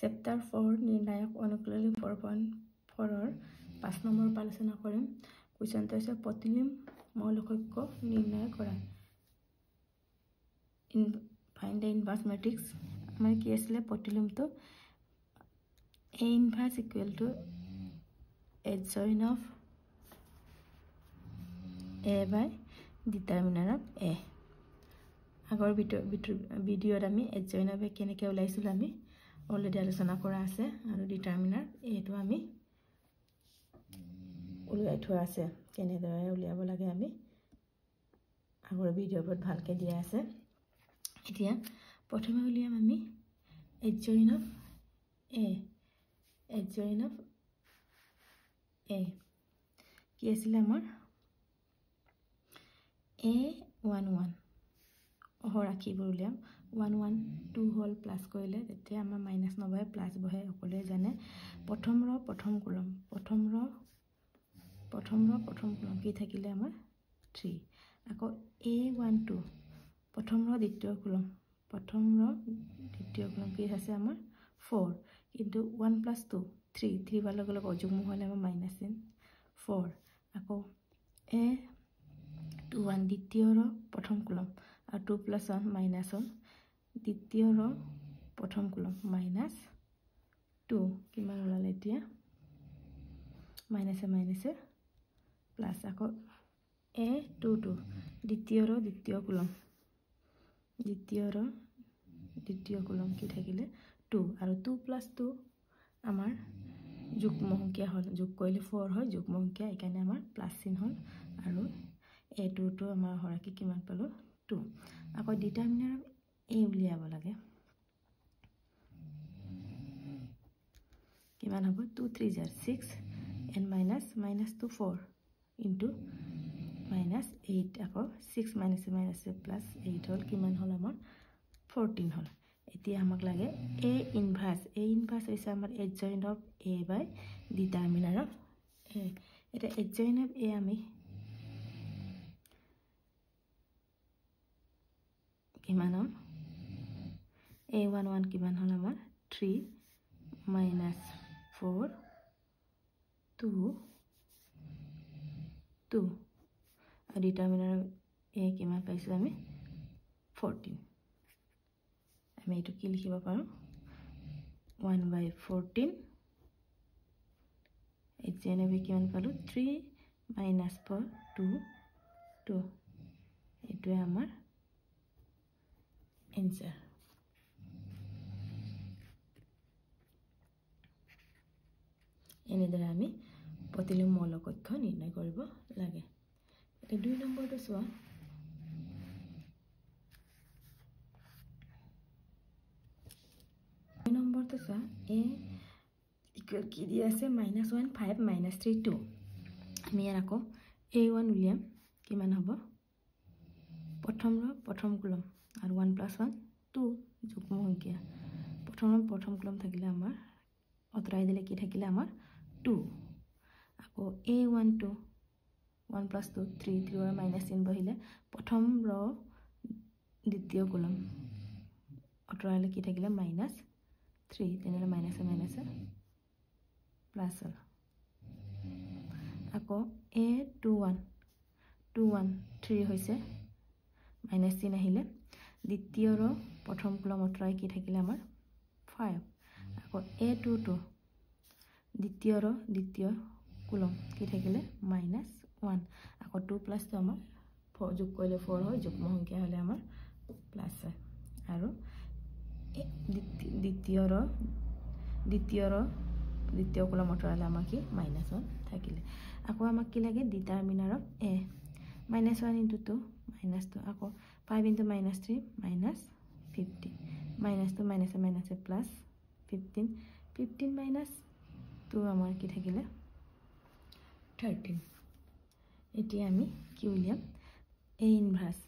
chapter 4 নিৰ্ণায়ক অনুকূলনী 4.4 5 number আলোচনা কৰিম কুৱেশ্যনটো হৈছে প্ৰতিলিম মৌলিক নিৰ্ণয় কৰা find the inverse matrix আমাৰ কি আছিল প্ৰতিলিমটো a inverse equal to adjoint of a by determinant of a আগৰ ভিডিঅ'ত আমি adjoint of a কেনেকৈ ওলাইছিল আমি অলৰেডি আলোচনা কৰা আছে আৰু ডিটাৰমিনাৰ এটো আমি উলিয়াই থোৱা আছে কেনেদৰে উলিয়াব লাগে আমি আগৰ ভিডিঅ'ত ভালকৈ দিয়া আছে এতিয়া প্ৰথমে উলিয়াম আমি adjoint of a কি আছিল আমাৰ a11 ৰাখিব উলিয়াম 1 1 2 হল প্লাস কৰিলে তেতিয়া আমাৰ মাইনাস নবহে প্লাস বহে সকলোৱে জানে প্ৰথম ৰ প্ৰথম কলম কি থাকিলে আমাৰ 3 আকৌ a12 প্ৰথম ৰ দ্বিতীয় কলম কি আছে আমাৰ 4 কিন্তু 1 + 2 3 বাৰ লগে লগে অযুগ্ম হলে আমাৰ মাইনাস 4 আকৌ a21 দ্বিতীয় ৰ প্ৰথম কলম আৰু 2 + 1 -1 দ্বিতীয় ৰ প্ৰথম কলম -2 কিমান ওলালে এতিয়া মাইনাসে প্লাস আকৌ a22 দ্বিতীয় ৰ দ্বিতীয় কলম কি থাকিলে 2 আৰু 2 + 2 আমাৰ যুগ্ম সংখ্যা হল যোগ কৰিলে 4 হয় যুগ্ম সংখ্যা এখানে আমাৰ প্লাস চিহ্ন হল আৰু a22 আমাৰ হৰাকি কিমান পালো 2 আকৌ ডিটাৰমিনাৰ a উলিয়াব লাগে কিমান হ'ব 2 3 6 and -2 4 into -8 আকৌ 6 - plus 8 হল কিমান হল আমাৰ 14 হল এতিয়া আমাক লাগে a inverse হৈছে আমাৰ adjoint of a by determinant of a এটা adjoint of a আমি কিমান হল a11 কিমান হল আমাৰ 3 -4 2 আৰু ডিটাৰমিনাৰ a কিমান পাইছো আমি 14 আমি এটো কি লিখিব পাৰো 1/14 adjoint of a কিমান পালো 3 - 4 2 এটোৱে আমাৰ answer এনেদৰে আমি প্ৰতিলিম মৌলিক নিৰ্ণয় কৰিব লাগে এটা 2 নম্বৰটো চোৱা 2 নম্বৰটো চোৱা a ইকুৱেল কি দিয়া আছে -1 5 -3 2 আমি ইয়াৰ আকৌ a1 উলিয়াম কিমান হ'ব প্ৰথম ৰ প্ৰথম কলম আৰু 1 + 1 2 যুগ্ম সংখ্যা প্ৰথম কলম থাকিলে আমাৰ অতৰাই দিলে কি থাকিলে আমাৰ 2 আকৌ a12 1 + 2 3 ৰ মাইনাস চিহ্ন বহিলে প্ৰথম ৰ দ্বিতীয় কলম অতৰাইলে কি থাকিলে -3 তেনে মাইনাসে প্লাস হল আকৌ a21 3 হৈছে মাইনাস চিহ্ন আহিলে দ্বিতীয় ৰ প্ৰথম কলম অতৰাই কি থাকিলে আমাৰ 5 আকৌ a22 দ্বিতীয় ৰ দ্বিতীয় কলম কি থাকিলে -1 আকৌ 2 + 2 আমাৰ যোগ কৰিলে 4 হয় যুগ্ম সংখ্যা হলে আমাৰ প্লাস হয় আৰু দ্বিতীয় কলম অতৰালে আমাৰ কি -1 থাকিলে আকৌ আমাক কি লাগে ডিটাৰমিনাৰ অফ a -1 * 2 -2 আকৌ 5 * -3 -15 -2 - প্লাস 15 -2 আমাৰ কি থাকিলে 13 এতিয়া আমি কি উলিয়াম a inverse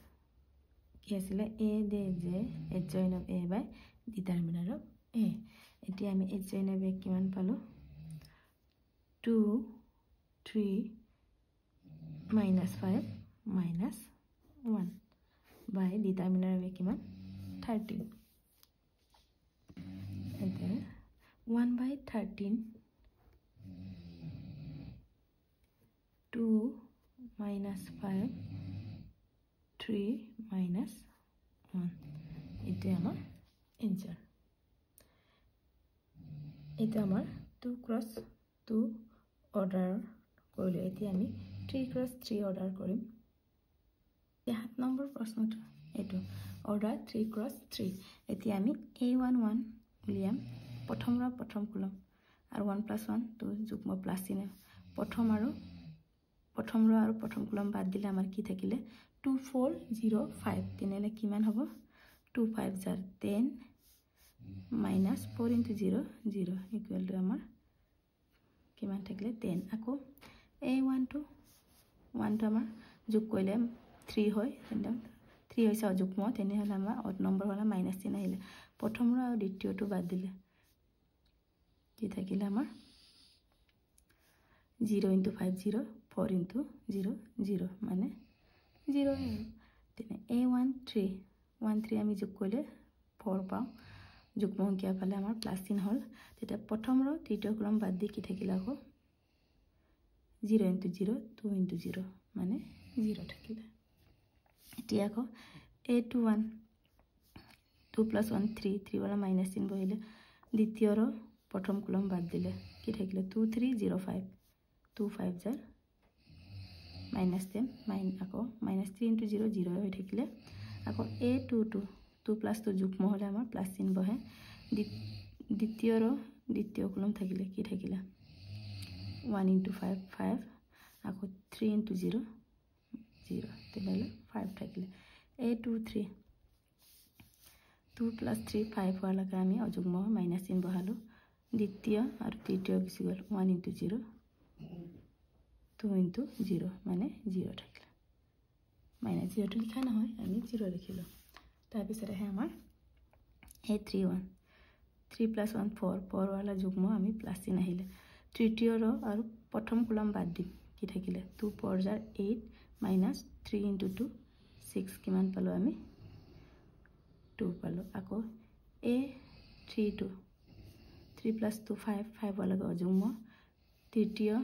কি আছিল a যে adjoint of a by determinant of a এতিয়া আমি adjoint of a কিমান পালো 2 3 -5 -1 by determinant of a কিমান 13 এতিয়া 1/13 2 minus 5 3 minus 1 এটা আমার এনসার এটা আমার 2 cross 2 অর্ডার কৰিলে এতিয়া আমি 3 cross 3 অৰ্ডাৰ কৰিম 7 নম্বৰ প্ৰশ্নটো এটো অৰ্ডাৰ 3 cross 3 এতিয়া আমি a11 উলিয়াম প্ৰথম ৰ প্ৰথম কলম আৰু 1 + 1 তো যুগ্ম প্লাস চিহ্ন প্ৰথম ৰ আৰু প্ৰথম কলম বাদ দিলে আমাৰ কি থাকিলে 2405 তেনেলে কিমান হ'ব 2 5 * 10 minus 4 into 0 0 equal to আমাৰ কিমান থাকিলে 10 আকৌ a1 to 1 to আমাৰ যোগ কৰিলে 3 হয় 3 হৈছে অযুগ্ম তেনেহলে আমাৰ অড নম্বৰ হলা মাইনাস চিহ্ন আহিলে প্ৰথম ৰ আৰু দ্বিতীয়টো বাদ দিলে কি থাকিলে আমাৰ 0 into 5 0 4 into 0 0 মানে 0 তেনে a1 3 1 3 আমি যোগ কৰিলে 4 পাও যুগ্ম সংখ্যা পালে আমাৰ প্লাস চিহ্ন হল তেতিয়া প্ৰথম ৰ তৃতীয় কলম বাদ দি কি থাকিলে আকৌ 0 into 0 2 into 0 মানে 0 থাকিলে এতিয়া আকৌ a21 2 + 1 3 3 वाला माइनस चिन्ह বহিলে দ্বিতীয় ৰ প্ৰথম কলম বাদ দিলে কি থাকিলে 2 3 0 5 2 5 * -10 আকৌ -3 into 0 0 হৈ থাকিলে আকৌ a22 2 + 2 যুগ্ম হলে আমাৰ প্লাস চিহ্ন বহে দ্বিতীয় ৰ দ্বিতীয় কলম থাকিলে কি থাকিলে 1 into 5 5 আকৌ 3 into 0 0 তেনলে 5 থাকিলে a23 2 + 3 5 হোৱা লাগে আমি অযুগ্ম মাইনাস চিহ্ন বহালো দ্বিতীয় আৰু তৃতীয় গুচি গল 1 into 0 2 into 0 মানে 0 থাকিলে মাইনাস 0 টো লিখা নহয় আমি 0 লিখিলো তাৰ পিছত আহে আমাৰ a31 3 + 1 4 4 वाला যুগ্ম আমি প্লাস চিহ্ন আহিলে তৃতীয় ৰ আৰু প্ৰথম কলম বাদ দিম কি থাকিলে 2 4 * 8 - 3 into 2 6 কিমান পালো আমি 2 পালো আকৌ a32 3 + 2 5 5 वाला অযুগ্ম তৃতীয়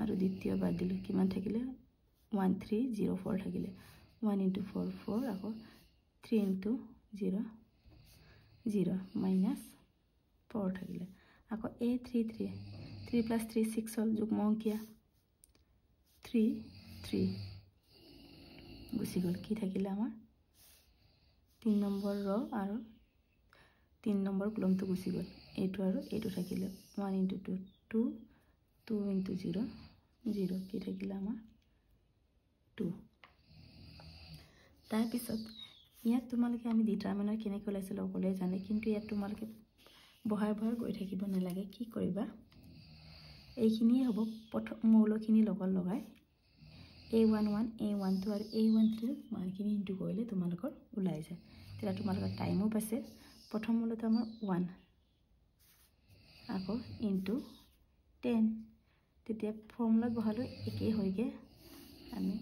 আৰু দ্বিতীয় বাদ দিলো কিমান থাকিলে 1 3 0 4 থাকিলে 1 into 4 4 আকৌ 3 into 0 0 - 4 থাকিলে আকৌ a33 3 + 3 6 হল যুগ্ম সংখ্যা 3 3 গুচি গল কি থাকিলে আমাৰ 3 নম্বৰ ৰ আৰু 3 নম্বৰ কলমটো গুচি গল এইটো আৰু এইটো থাকিলে 1 into 2 2 2 into 0 0 কি থাকিলে আমাৰ 2 তাৰ পিছত ইয়াত তোমালোকে আমি ডিটাৰমিনাৰ কেনেকৈ ওলাইছিল সকলোৱে জানে কিন্তু ইয়াত তোমালোকে বহাই গৈ থাকিব নালাগে কি কৰিবা এইখিনিয়ে হ'ব প্ৰথম মৌলখিনি লগত লগাই a11 a12 আৰু a13 মানখিনি ইনটু কৰিলে তোমালোকৰ ওলাই যায় তেতিয়া তোমালোকৰ টাইমো পাছে প্ৰথম মৌলটো আমাৰ 1 আকৌ ইনটু 10 তেতিয়া ফৰ্মুলা বহালো একেই হয়গে আমি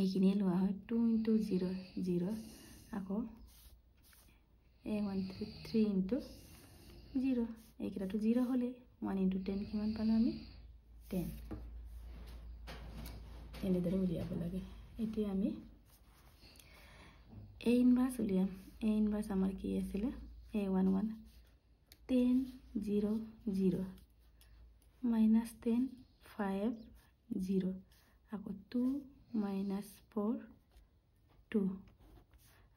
এইখিনিয়ে লোৱা হয় 2 into 0 0 আকৌ a13 into 0 এইকেইটাটো 0 হলে 1 into 10 কিমান পালো আমি 10 এনেদৰে উলিয়াব লাগে এতিয়া আমি a ইনভাৰ্স উলিয়াম a ইনভাৰ্স আমাৰ কি আছিল a11 10 0 0 -10 5 0 আকৌ 2 - 4 2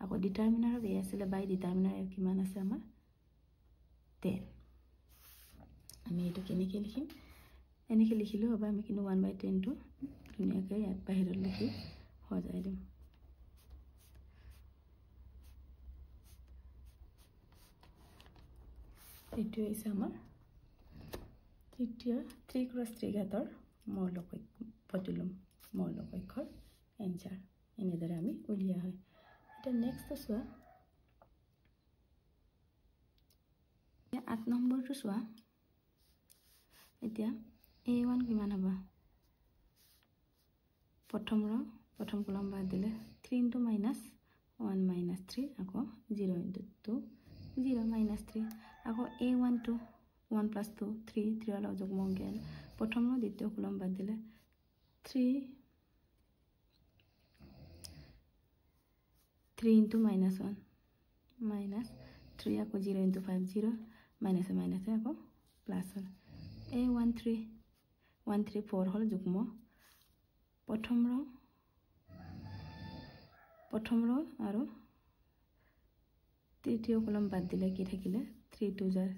আকৌ ডিটাৰমিনাৰ এ আছিল বাই ডিটাৰমিনাৰ কিমান আছে আমাৰ 10 আমি এটো কেনেকৈ লিখিম এনেকৈ লিখিলো হ'ব আমি কিন্তু 1/10 টো ধুনীয়াকৈ ইয়াত বাহিৰত লিখি সজাই দিম এইটো হৈছে আমাৰ তৃতীয় 3 × 3 ঘাতৰ প্ৰতিলোম মৌলকক্ষৰ এনসাৰ এনেদৰে আমি উলিয়া হয় এটা নেক্সট চোৱা 8 নম্বৰটো চোৱা এতিয়া a1 কিমান হ'ব প্ৰথম কলম বাদ দিলে 3 into -1 - 3 আকৌ 0 into 2 0 - 3 আকৌ a12 1 plus 2 3 3 হল যুগ্ম অংক প্রথম র দ্বিতীয় কলম বাদ দিলে 3 into minus 1 minus 3 আকৌ 0 into 5 0 minus আকৌ plus হল a 1 3 1 3 4 হল যুগ্ম প্রথম র আৰু তৃতীয় কলম বাদ দিলে কি থাকিলে 3 2 jar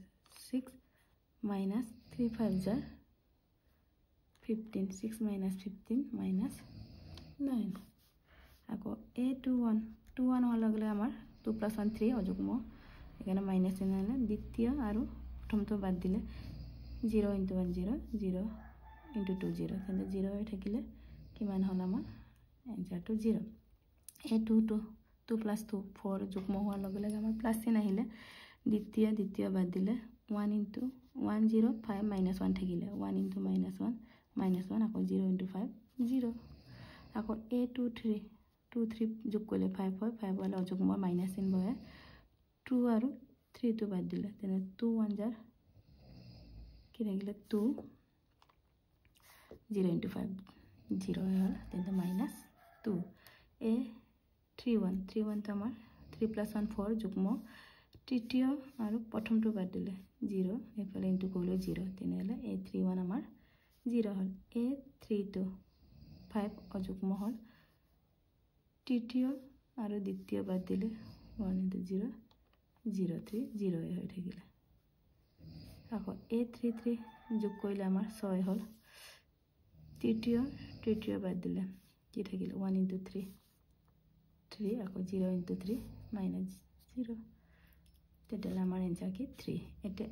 6 minus 3 5 jar 15 6 minus 15 minus 9 আকৌ a 2 1 2 1 হল গলে আমাৰ 2 plus 1 3 অযুগ্ম এখানে মাইনাস এনালে দ্বিতীয় আৰু প্রথমটো বাদ দিলে 0 into 1 0 0 into 2 0 তেনে 0 হৈ থাকিলে কিমান হল আমাৰ এনসাৰটো 0 a 2 2 2 plus 2 4 যুগ্ম হোৱাৰ লগে লগে আমাৰ প্লাস চিন আহিলে দ্বিতীয় বাদ দিলে 1 into 1 0 5 minus 1 থাকিলে 1 into minus 1 আকৌ 0 into 5 0 আকৌ a 2 3 2 3 যোগ কৰিলে 5 হয় 5 হলে অযুগ্ম মাইনাস চিন বহে 2 আৰু 3 টো বাদ দিলে তেনে 2 1 jar কি থাকিলে 2 0 into 5 0 হল তেনে মাইনাস 2 a 3 1 তো আমাৰ 3 plus 1 4 যুগ্ম তৃতীয় আৰু প্ৰথমটো বাদ দিলে 0 এফালে ইনটু কৰিলে 0 তেনে a 3 1 আমাৰ 0 হল a 3 2 5 অযুগ্ম হল তৃতীয় আৰু দ্বিতীয় বাদ দিলে 1 into 0 0 3 0 হৈ থাকিলে আকৌ a 3 3 যোগ কৰিলে আমাৰ 6 হল তৃতীয় বাদ দিলে কি থাকিলে 1 into 3 3 আকৌ 0 into 3 minus 0 তেতিয়ালে আমাৰ এনসাৰ কি 3 এতে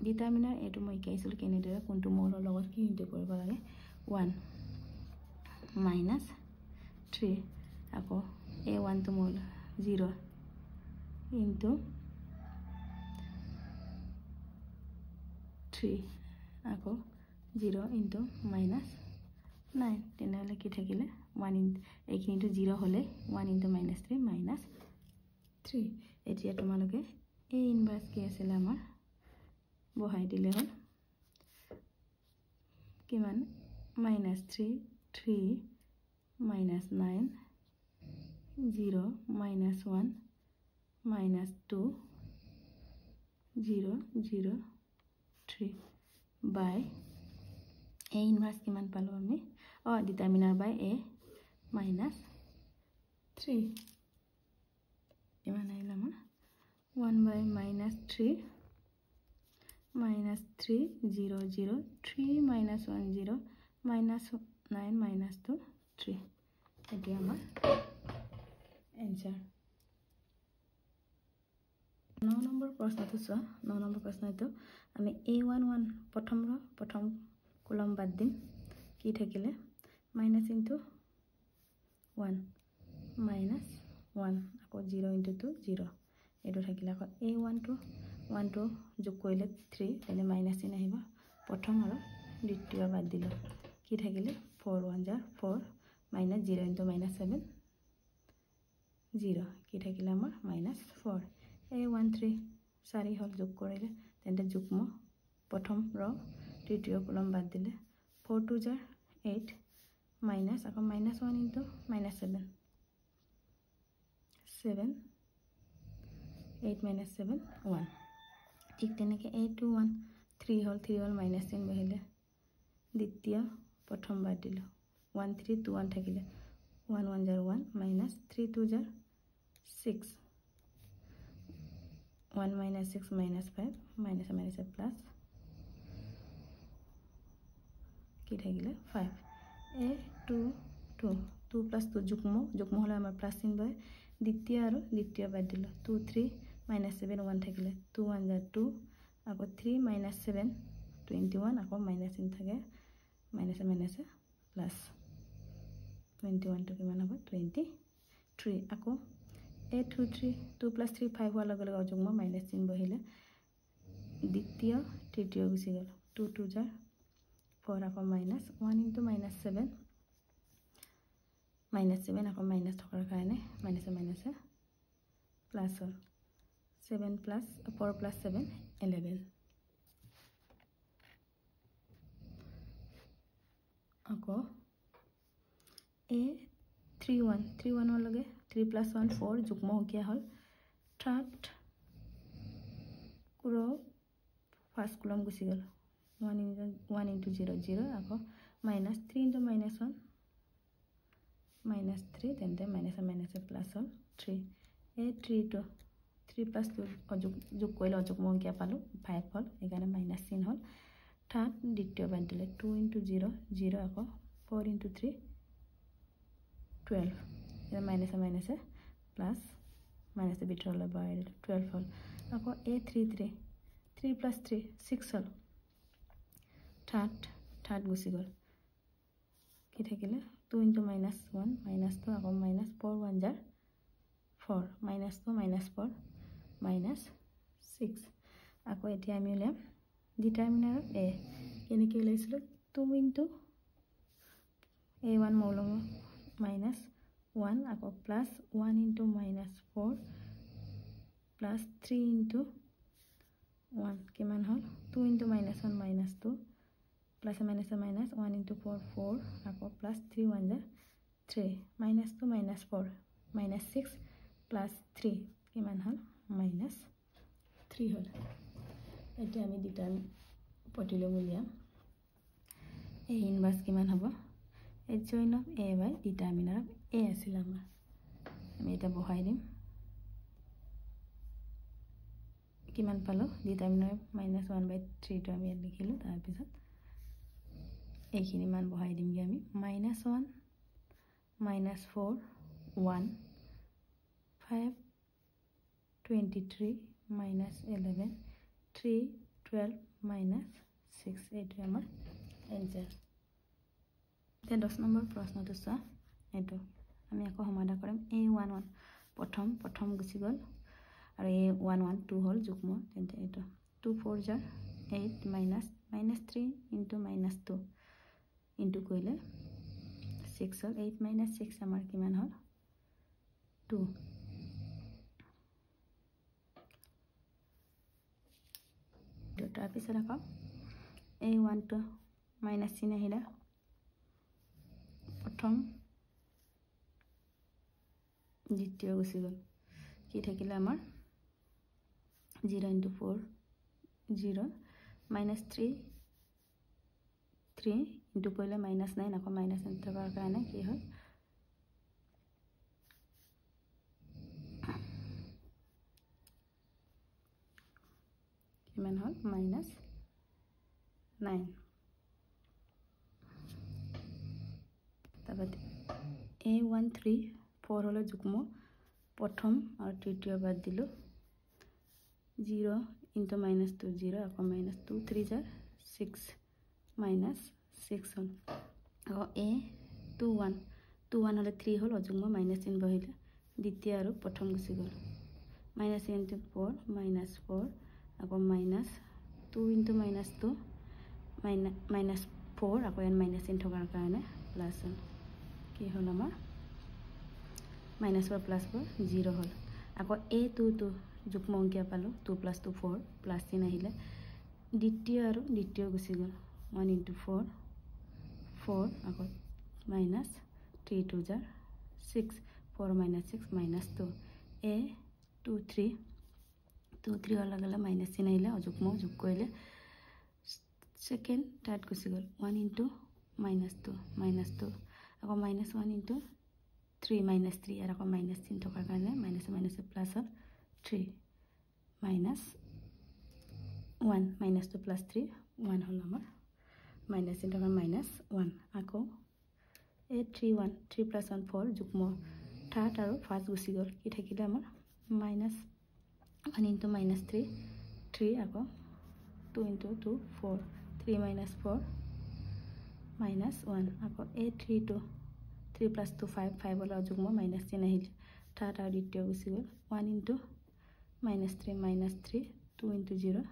ডিটাৰমিনাৰ এটো মই কাইছিল কেনেদৰে কোনটো মলৰ লগত কি ইনটু কৰিব লাগে 1 minus 3 আকৌ a1 to মল 0 into 3 আকৌ 0 into minus 9 তেনে কি থাকিলে 1 এইখিনিটো 0 হলে 1 into minus 3 minus 3 এতিয়া তোমালোকে a ইনভার্স কি আছিল আমাৰ বহাই দিলে হল কিমান minus 3 3 minus 9 0 minus 1 minus 2 0 0 3 by a inverse কিমান পালো আমি determiner by a minus 3 কিমান আহিল আমাৰ 1 by minus 3 minus 3 0 0 3 minus 1 0 minus 9 minus 2 3 এটি আমাৰ answer 9 নম্বৰ প্ৰশ্নটো চোৱা 9 নম্বৰ প্ৰশ্নটো আমি a11 প্ৰথম কলম বাদ দিম কি থাকিলে minus into 1 minus 1 আকৌ 0 into 2 0 এটো থাকিলে আকৌ a1 to 1 to যোগ কৰিলে 3 তেনে মাইনাস চিন আহিব প্ৰথম আৰু দ্বিতীয় বাদ দিলো কি থাকিলে 4 1 jar 4 minus 0 into minus 7 0 কি থাকিলে আমাৰ minus 4 a1 3 4 হল যোগ কৰিলে তেন্তে যুগ্ম প্ৰথম ৰ তৃতীয় কলম বাদ দিলে 4 2 jar 8 minus আকৌ minus 1 into minus 7 7 8 minus 7 1 ঠিক তেনেকে a21 3 হল minus চিন বহিলে দ্বিতীয় প্ৰথম বাদ দিলো 1 3 2 1 থাকিলে 1 1 jar 1 minus 3 2 jar 6 1 minus 6 minus 5 minus minus plus কি থাকিলে 5 a 2 2 2 plus 2 যুগ্ম হলে আমাৰ প্লাস চিন বহে দ্বিতীয় বাদ দিলো 2 3 minus 7 1 থাকিলে 2 1 jar 2 আকৌ 3 minus 7 21 আকৌ minus চিন থাকে minus plus 21 to কিমান হ'ব 23 আকৌ a 2 3 2 plus 3 5 হোৱাৰ লগে লগে অযুগ্ম মাইনাস চিন বহিলে তৃতীয় গুচি গ'ল 2 2 jar 4 আকৌ minus 1 into minus 7 আকৌ minus থকাৰ কাৰণে minus plus হল 7 plus 4 plus 7 11 আকৌ a 3 1 3 1 লগে 3 + 1 4 যুগ্ম সংখ্যা হল থাৰ্ড কুৰ ফাৰ্স্ট কলম গুচি গল 1 into 0 0 আকৌ -3 into -1 -3 তেন্তে -a plus hall 3 a 3 to 3 + 2 যোগ কৰিলে অযুগ্ম সংখ্যা পালো 5 হল এখানে মাইনাস চিহ্ন হল থাৰ্ড দ্বিতীয় বাদ দিলে 2 into 0 0 আকৌ 4 into 3 12 এটা মাইনাসে প্লাস মাইনাসে ভিতৰলৈ বঢ়াই দিলে 12 হল আকৌ a 3 3 3 + 3 6 হল থাৰ্ড গুচি গল কি থাকিলে 2 into -1 -2 আকৌ -4 1 jar 4 -2 -4 -6 আকৌ এতিয়া আমি উলিয়াম ডিটাৰমিনাৰ অফ a কেনেকৈ উলাইছিল 2 into a1 মৌলম -1 আকৌ প্লাস 1 into -4 প্লাস 3 into 1 কিমান হল 2 into -1 -2 plus minus 1 into 4 4 আকৌ plus 3 1 jar 3 -2 -4 -6 plus 3 কিমান হল -3 হল এতিয়া আমি ডিটাৰ প্ৰতিলোম উলিয়াম a ইনভার্স কিমান হ'ব adjoint of a by determinant of a আছিল আমাৰ আমি এটা বহাই দিম কিমান পালো ডিটাৰমিনাৰ -1/3 টো আমি ইয়াত লিখিলো তাৰ পিছত এইখিনি মান বহাই দিমগে আমি -1 -4 1 5 23 -11 3 12 -6 এইটো আমাৰ এনসাৰ এতিয়া 10 নম্বৰ প্ৰশ্নটো চোৱা এইটো আমি আকৌ সমাধান কৰিম a11 প্ৰথম গুচি গল আৰু a11 2 হল যুগ্ম তেন্তে এইটো 2 4 jar 8 -3 into -2 into কৰিলে 6 হল 8 - 6 আমাৰ কিমান হল 2 তাৰ পিছত আকৌ a1 to মাইনাস চিহ্ন আহিলে প্ৰথম দ্বিতীয় গুচি গল কি থাকিলে আমাৰ 0 into 4 0 -3 3 into কৰিলে -9 আকৌ -9 থকাৰ কাৰণে কি হয় কিমান হল -9 তাৰপৰা a13 4 হলে যুগ্ম প্ৰথম আৰু তৃতীয় বাদ দিলো 0 into -2 0 আকৌ -2 3 jar 6 -6 হল আকৌ a21 হলে 3 হল অযুগ্ম মাইনাস চিহ্ন বহিলে দ্বিতীয় আৰু প্ৰথম গুচি গল -4 -4 আকৌ -2 into -2 -4 আকৌ ইয়াত মাইনাস চিহ্ন থকাৰ কাৰণে প্লাস হল কি হল আমাৰ -4 হল আকৌ a22 যুগ্ম সংখ্যা পালো 2 + 2 4 প্লাস চিহ্ন আহিলে দ্বিতীয় গুচি গল 1 into 4 4 আকৌ -3 2 jar 6 4 -6 -2 a23 হল লগে মাইনাস চিহ্ন আহিলে অযুগ্ম যোগ কৰিলে সেকেন্ড থাৰ্ড গুচি গল 1 into -2 আকৌ -1 into 3 -3 আৰু আকৌ মাইনাস চিহ্ন থকাৰ কাৰণে মাইনাসে প্লাস হল 3 -1 -2 + 3 1 হল আমাৰ মাইনাস চিহ্ন থকাৰ -1 আকৌ a31 3 + 1 4 যুগ্ম থাৰ্ড আৰু ফাৰ্স্ট গুচি গল কি থাকিলে আমাৰ -1 into -3 3 আকৌ 2 into 2 4 3 - 4 -1 আকৌ a32 3 + 2 5 5 হল অযুগ্ম মাইনাস চিহ্ন আহিলে থাৰ্ড আৰু দ্বিতীয় গুচি গল 1 into -3 2 into 0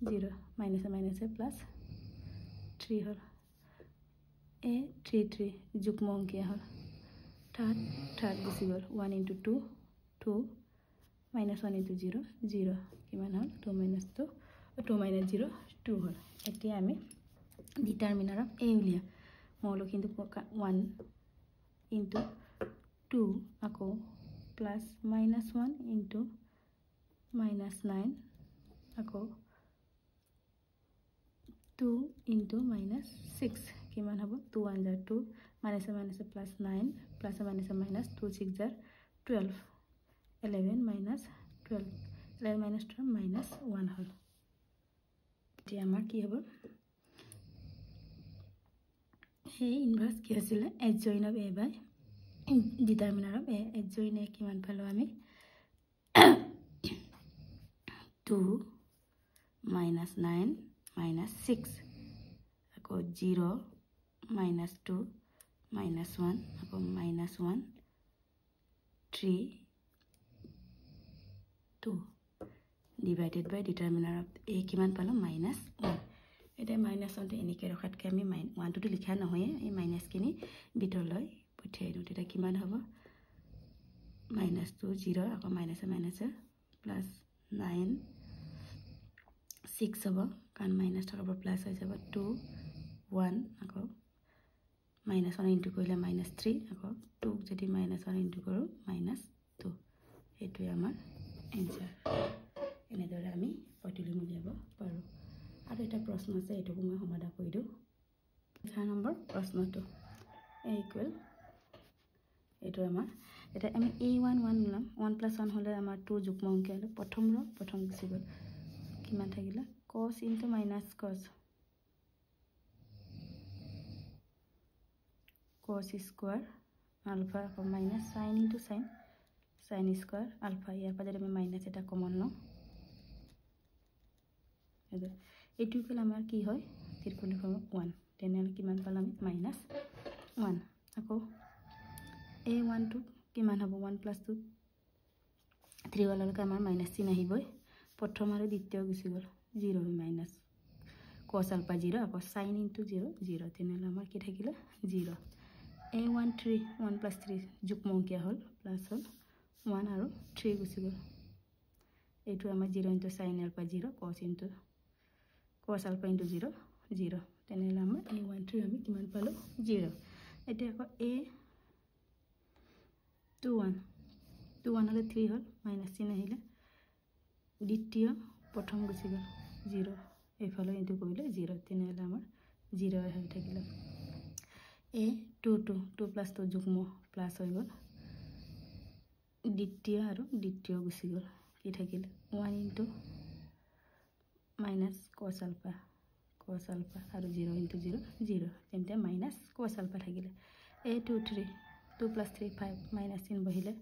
0 মাইনাসে প্লাস 3 হল a33 যুগ্ম সংখ্যা হল থাৰ্ড গুচি গল 1 into 2 2 -1 into 0 0 কিমান হল 2 - 0 2 হল এতিয়া আমি ডিটাৰমিনাৰ অফ a উলিয়া মৌল কিন্তু 1 into 2 আকৌ plus -1 into -9 আকৌ 2 into -6 কিমান হ'ব 2 1 jar 2 minus plus 9 plus minus 2 6 jar 12 11 minus 12 11 minus 12 minus 1 হল এতিয়া আমাৰ কি হ'ব এই ইনভার্স কি আছিল adjoint of a by determinant of a adjoint a কিমান পালো আমি 2 minus 9 minus 6 আকৌ 0 minus 2 minus 1 আকৌ minus 1 3 2 divided by determinant of a কিমান পালো minus 1 এটা minus 1 টো এনেকৈ ৰখাতকৈ আমি 1 টো লিখা নহয় এই মাইনাস কিনি ভিতৰলৈ পঠিয়াই দিওঁ তেতিয়া কিমান হ'ব minus 2 0 আকৌ minus plus 9 6 হ'ব কাৰণ minus থকাৰ পৰা প্লাস হৈ যাব 2 1 আকৌ minus 1 ইনটু কৰিলে minus 3 আকৌ 2 যদি minus 1 ইনটু কৰো minus 2 এটোই আমাৰ आंसर এনেদৰে আমি পটিলুম উলিয়াব পাৰো আৰু এটা প্ৰশ্ন আছে এটোকো মই সমাধান কৰি দিও 4 নম্বৰ প্ৰশ্নটো a ইকুৱেল এটো আমাৰ এটা আমি a1 1 লম 1 + 1 হলে আমাৰ 2 যুগ্ম অংক হলে প্ৰথম গুছি গল কিমান থাকিলা cos into minus cos square alpha আকৌ minus sin into sin square alpha ইয়াৰ পৰা যদি আমি মাইনাস এটা কমন লওঁ এটো কল আমাৰ কি হয় ত্ৰিকোণী ফৰ্ম 1 তেনেহলে কিমান পালাম minus 1 আকৌ a1 টো কিমান হ'ব 1 + 2 3 হললৈকে আমাৰ মাইনাস চিন আহিবই প্ৰথম আৰু দ্বিতীয় গুছি গল 0 minus cos alpha 0 আকৌ sin into 0 0 তেনেহলে আমাৰ কি থাকিলে 0 a1 3 1 + 3 যুগ্ম অংকীয়া হল প্লাস হল 1 আৰু 3 গুছি গল এটো আমাৰ 0 into sin alpha 0 cos alpha into 0 0 তেনেহলে আমাৰ a1 3 আমি কিমান পালো 0 এটা আকৌ a 2 1 হলে 3 হল মাইনাস চিন আহিলে দ্বিতীয় প্ৰথম গুছি গল 0 এফালে ইনটু কৰিলে 0 তেনেহলে আমাৰ 0 হৈ থাকিল a 2 + 2 যুগ্ম প্লাস হৈ গল দ্বিতীয় আৰু দ্বিতীয় গুছি গল কি থাকিল 1 into minus cos alpha আৰু 0 into 0 0 তেন্তে minus cos alpha থাকিলে a 2 3 2 + 3 5 minus চিন বহিলে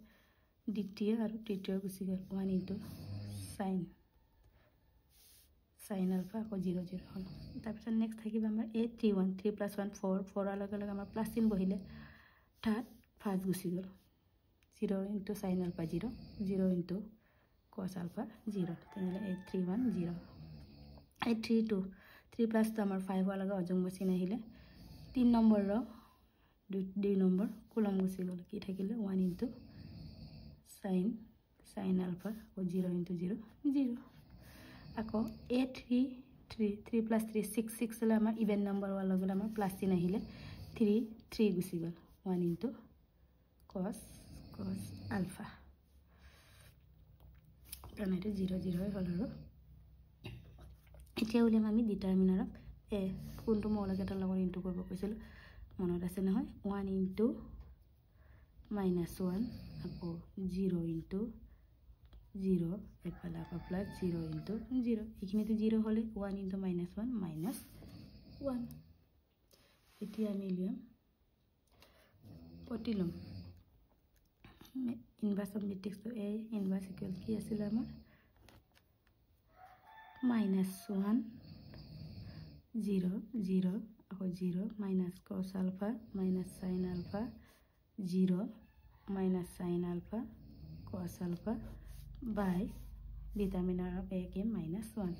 দ্বিতীয় আৰু তৃতীয় গুছি গল 1 into sin alpha আকৌ 0 0 হল তাৰ পিছত নেক্সট থাকিব আমাৰ a 3 1 3 + 1 4 4 লগে লগে আমাৰ প্লাস চিন বহিলে থাৰ্ড ফাৰ্স্ট গুছি গল 0 into sin alpha 0 0 into cos alpha 0 তেনেহলে a 3 1 0 a 3 2 3 plus 2 আমাৰ 5 লগে অযুগ্ম চিন আহিলে 3 নম্বৰ ৰ 2 নম্বৰ কলম গুছি গল কি থাকিলে 1 into sin alpha or 0 into 0 0 আকৌ a 3 3 3 plus 3 6 6 হলে আমাৰ ইভেন নম্বৰ ওয়ালা গলে আমাৰ প্লাস চিন আহিলে 3 3 গুছি গল 1 into cos alpha কাৰণ এটা 0 0 হল আৰু এতিয়া উলিয়াম আমি ডিটাৰমিনাৰ অফ a কোনটো মৌলকেইটাৰ লগত ইনটু কৰিব কৈছিল মনত আছে নহয় 1 into -1 আকৌ 0 into 0 এফালে আকৌ প্লাস 0 into 0 এখিনিতে 0 হলে 1 into -1 -1 এতিয়া আমি লিয়াম পটিলম ইনভার্স অফ মেট্রিক্স তো a ইনভার্স ইকুয়াল কি আছিল আমাৰ -1 0 0 আকৌ 0 minus cos alpha minus sin alpha 0 minus sin alpha cos alpha by determinant of a के -1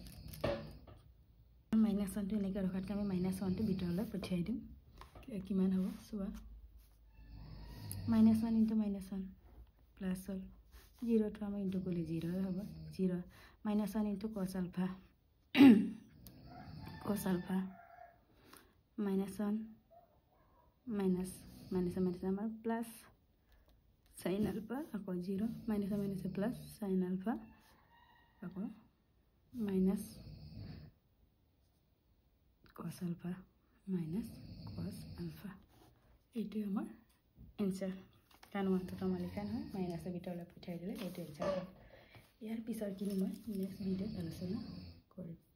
-1 টো এনেকৈ ৰখাতকৈ আমি -1 টো ভিতৰলৈ পঠিয়াই দিম কিমান হ'ব চোৱা -1 into -1 প্লাস হল 0 টো আমি ইনটু কৰিলে 0 হ'ব 0 -1 into cos alpha -1 minus minus minus आमार प्लस sin alpha আকৌ 0 minus minus plus sin alpha আকৌ minus cos alpha minus cos alpha এইটো আমাৰ आंसर কাৰণ ওয়ানটো আমাৰ লিখা নহয় মাইনাসৰ ভিতৰলৈ পঠাই দিলে এইটো आंसर ইয়াৰ পিছৰ কিনি মই নেক্সট ভিডিঅ'ত আলোচনা কৰিম